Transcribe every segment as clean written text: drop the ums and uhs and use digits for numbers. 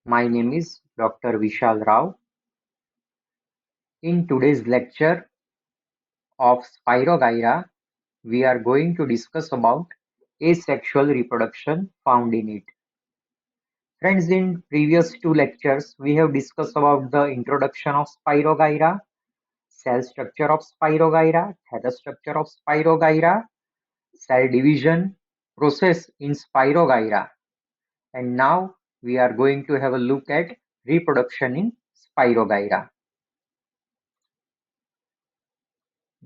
My name is Dr. Vishal Rao. In today's lecture of Spirogyra, we are going to discuss about asexual reproduction found in it. Friends, in previous two lectures, we have discussed about the introduction of Spirogyra, cell structure of Spirogyra, theta structure of Spirogyra, cell division process in Spirogyra, and now we are going to have a look at reproduction in Spirogyra.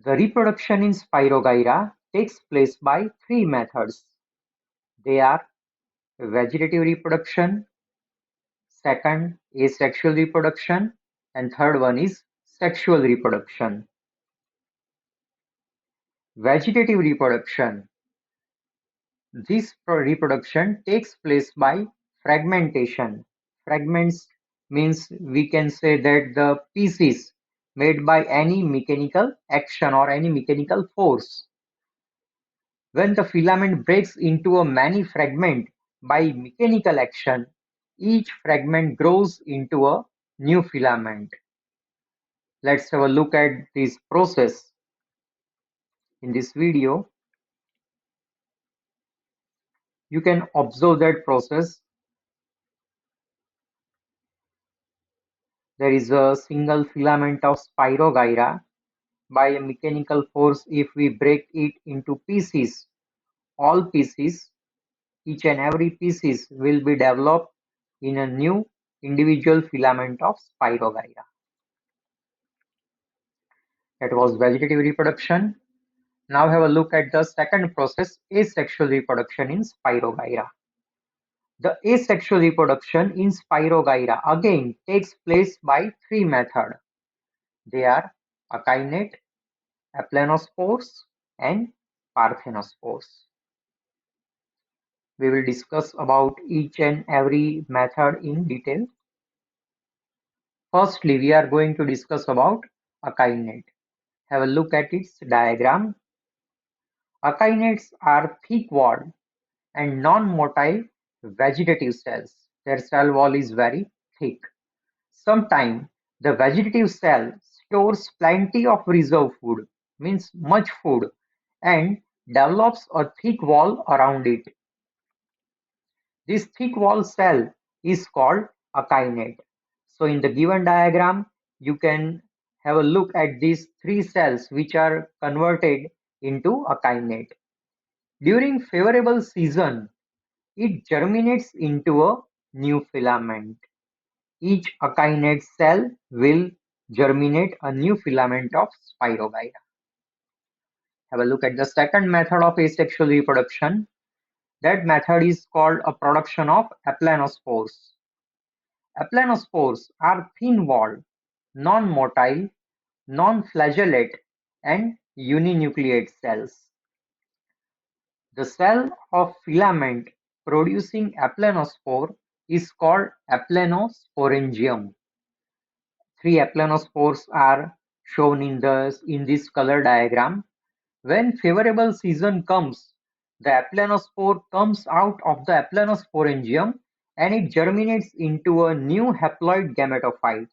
The reproduction in Spirogyra takes place by three methods. They are vegetative reproduction, second asexual reproduction, and third one is sexual reproduction. Vegetative reproduction. This reproduction takes place by fragmentation. Fragments means we can say that the pieces made by any mechanical action or any mechanical force. When the filament breaks into a many fragment by mechanical action, each fragment grows into a new filament. Let's have a look at this process in this video. You can observe that process. There is a single filament of Spirogyra. By a mechanical force, if we break it into pieces, all pieces, each and every pieces will be developed in a new individual filament of Spirogyra. That was vegetative reproduction. Now have a look at the second process, asexual reproduction in Spirogyra. The asexual reproduction in Spirogyra again takes place by three methods. They are akinnate, aplanospores, and parthenospores. We will discuss about each and every method in detail. Firstly, we are going to discuss about akinnate. Have a look at its diagram. Akinnates are thick-walled and non-motile vegetative cells. Their cell wall is very thick. Sometimes the vegetative cell stores plenty of reserve food, means much food, and develops a thick wall around it. This thick wall cell is called akinnate. So in the given diagram, you can have a look at these three cells which are converted into akinnate. During favorable season, it germinates into a new filament. Each akinnate cell will germinate a new filament of Spirogyra. Have a look at the second method of asexual reproduction. That method is called a production of aplanospores. Aplanospores are thin-walled, non-motile, non-flagellate, and uninucleate cells. The cell of filament producing aplanospore is called aplanosporangium. Three aplanospores are shown in this color diagram. When favorable season comes, the aplanospore comes out of the aplanosporangium and it germinates into a new haploid gametophyte.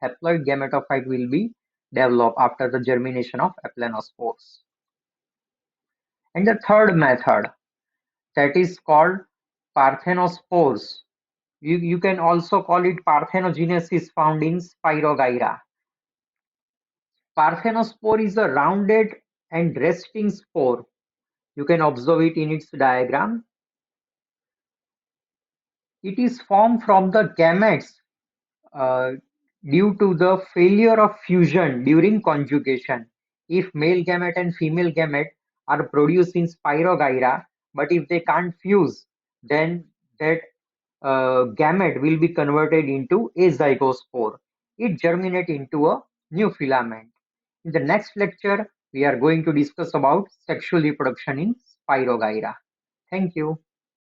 Haploid gametophyte will be developed after the germination of aplanospores. And the third method, that is called parthenospores. You can also call it parthenogenesis, found in Spirogyra. Parthenospore is a rounded and resting spore. You can observe it in its diagram. It is formed from the gametes due to the failure of fusion during conjugation. If male gamete and female gamete are produced in Spirogyra, but if they can't fuse, then that gamete will be converted into a zygospore. It germinates into a new filament. In the next lecture, we are going to discuss about sexual reproduction in Spirogyra. Thank you.